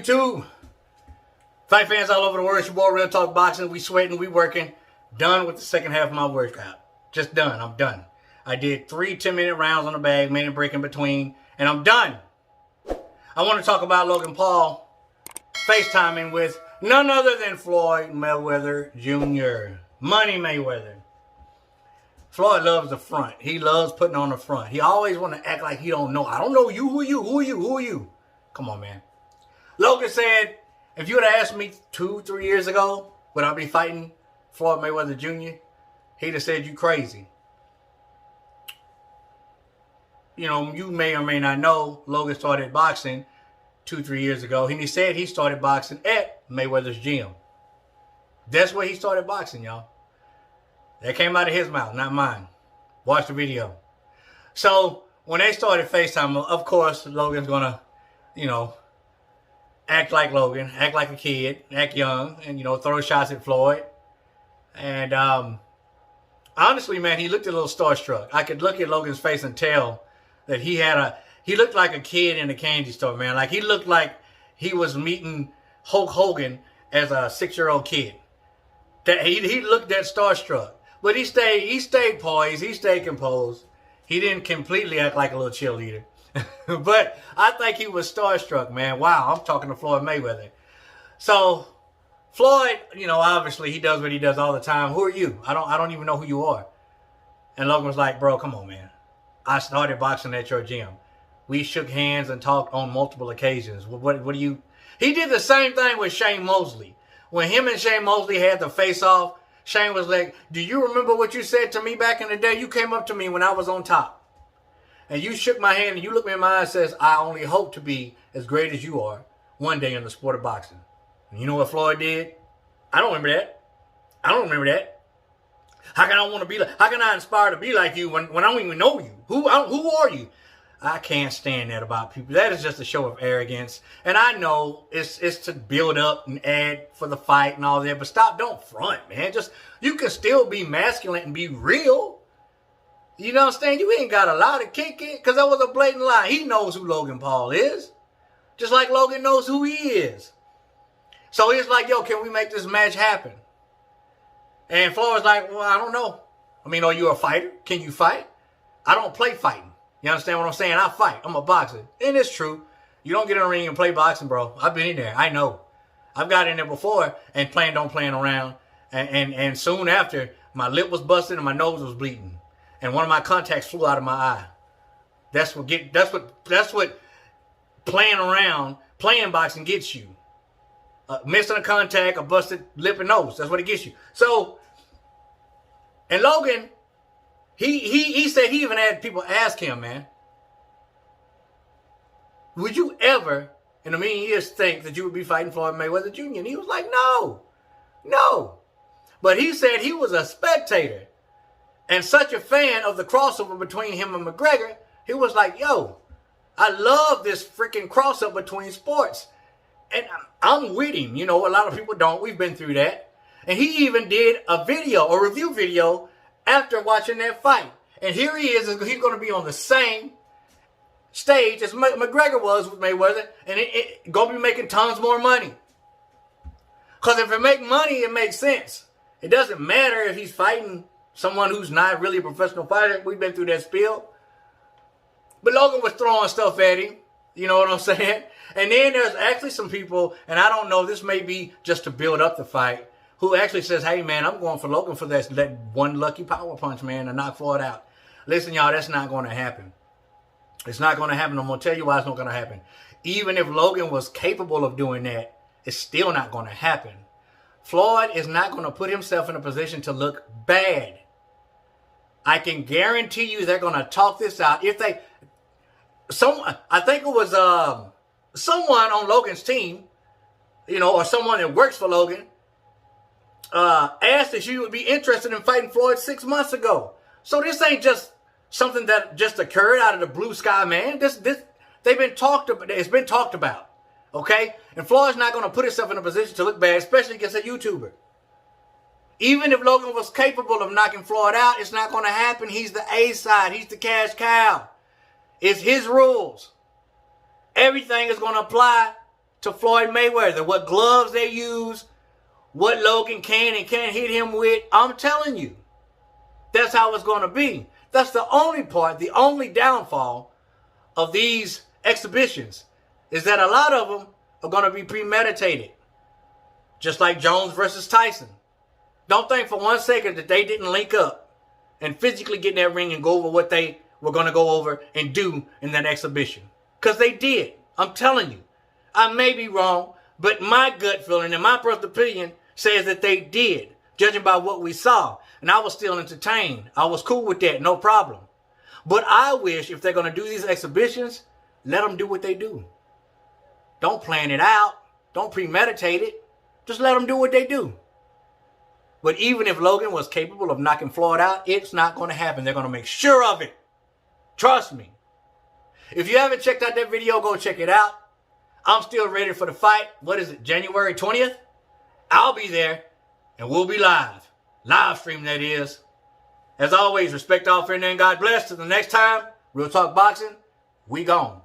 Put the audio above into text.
YouTube? Fight fans all over the world, it's your boy Real Talk Boxing. We sweating, we working. Done with the second half of my workout. Just done. I'm done. I did 3 10-minute rounds on the bag, minute break in between, and I'm done. I want to talk about Logan Paul FaceTiming with none other than Floyd Mayweather Jr. Money Mayweather. Floyd loves the front. He loves putting on the front. He always want to act like he don't know. I don't know you. Who are you? Who are you? Who are you? Come on, man. Logan said, if you would have asked me 2-3 years ago, would I be fighting Floyd Mayweather Jr., he'd have said you crazy. You know, you may or may not know, Logan started boxing 2-3 years ago. And he said he started boxing at Mayweather's gym. That's where he started boxing, y'all. That came out of his mouth, not mine. Watch the video. So, when they started FaceTime, of course, Logan's going to, you know, act like Logan, act like a kid, act young, and, you know, throw shots at Floyd. And honestly, man, he looked a little starstruck. I could look at Logan's face and tell that he looked like a kid in a candy store, man. Like, he looked like he was meeting Hulk Hogan as a 6-year-old kid. That he looked that starstruck. But he stayed poised, he stayed composed. He didn't completely act like a little cheerleader. But I think he was starstruck, man. Wow, I'm talking to Floyd Mayweather. So, Floyd, you know, obviously he does what he does all the time. Who are you? I don't even know who you are. And Logan was like, bro, come on, man. I started boxing at your gym. We shook hands and talked on multiple occasions. What do you... He did the same thing with Shane Mosley. When him and Shane Mosley had the face-off, Shane was like, do you remember what you said to me back in the day? You came up to me when I was on top. And you shook my hand and you looked me in my eyes and says, I only hope to be as great as you are one day in the sport of boxing. And you know what Floyd did? I don't remember that. I don't remember that. How can I want to be like? How can I inspire to be like you when I don't even know you? Who are you? I can't stand that about people. That is just a show of arrogance. And I know it's to build up and add for the fight and all that. But stop, don't front, man. Just, you can still be masculine and be real. You know what I'm saying? You ain't got a lie to kick it, because that was a blatant lie. He knows who Logan Paul is. Just like Logan knows who he is. So he's like, yo, can we make this match happen? And Floyd's like, well, I don't know. I mean, are you a fighter? Can you fight? I don't play fighting. You understand what I'm saying? I fight. I'm a boxer. And it's true. You don't get in a ring and play boxing, bro. I've been in there. I know. I've got in there before and playing around. And soon after, my lip was busted and my nose was bleeding. And one of my contacts flew out of my eye. That's what playing boxing gets you. Missing a contact, a busted lip and nose. That's what it gets you. So, and Logan, he said he even had people ask him, man, would you ever in a million years think that you would be fighting Floyd Mayweather Jr.? And he was like, no. But he said he was a spectator. And such a fan of the crossover between him and McGregor, he was like, yo, I love this freaking crossover between sports. And I'm with him. You know, a lot of people don't. We've been through that. And he even did a review video after watching that fight. And here he is. He's going to be on the same stage as McGregor was with Mayweather. And it going to be making tons more money. Because if it makes money, it makes sense. It doesn't matter if he's fighting someone who's not really a professional fighter. We've been through that spiel. But Logan was throwing stuff at him. You know what I'm saying? And then there's actually some people, and I don't know, this may be just to build up the fight, who actually says, hey, man, I'm going for Logan for that one lucky power punch, man, to knock Floyd out. Listen, y'all, that's not going to happen. It's not going to happen. I'm going to tell you why it's not going to happen. Even if Logan was capable of doing that, it's still not going to happen. Floyd is not going to put himself in a position to look bad. I can guarantee you they're going to talk this out. If they... I think it was someone on Logan's team, you know, or someone that works for Logan, asked if she would be interested in fighting Floyd 6 months ago. So this ain't just something that just occurred out of the blue sky, man. It's been talked about, okay? And Floyd's not going to put himself in a position to look bad, especially against a YouTuber. Even if Logan was capable of knocking Floyd out, it's not going to happen. He's the A side. He's the cash cow. It's his rules. Everything is going to apply to Floyd Mayweather, what gloves they use, what Logan can and can't hit him with. I'm telling you, that's how it's going to be. That's the only part, the only downfall of these exhibitions is that a lot of them are going to be premeditated. Just like Jones versus Tyson. Don't think for 1 second that they didn't link up and physically get in that ring and go over what they were going to go over and do in that exhibition. Because they did. I'm telling you. I may be wrong, but my gut feeling and my personal opinion says that they did, judging by what we saw. And I was still entertained. I was cool with that, no problem. But I wish if they're going to do these exhibitions, let them do what they do. Don't plan it out. Don't premeditate it. Just let them do what they do. But even if Logan was capable of knocking Floyd out, it's not going to happen. They're going to make sure of it. Trust me. If you haven't checked out that video, go check it out. I'm still ready for the fight. What is it, January 20th? I'll be there, and we'll be live. Live stream, that is. As always, respect all, friend, and God bless. Till the next time, Real Talk Boxing, we gone.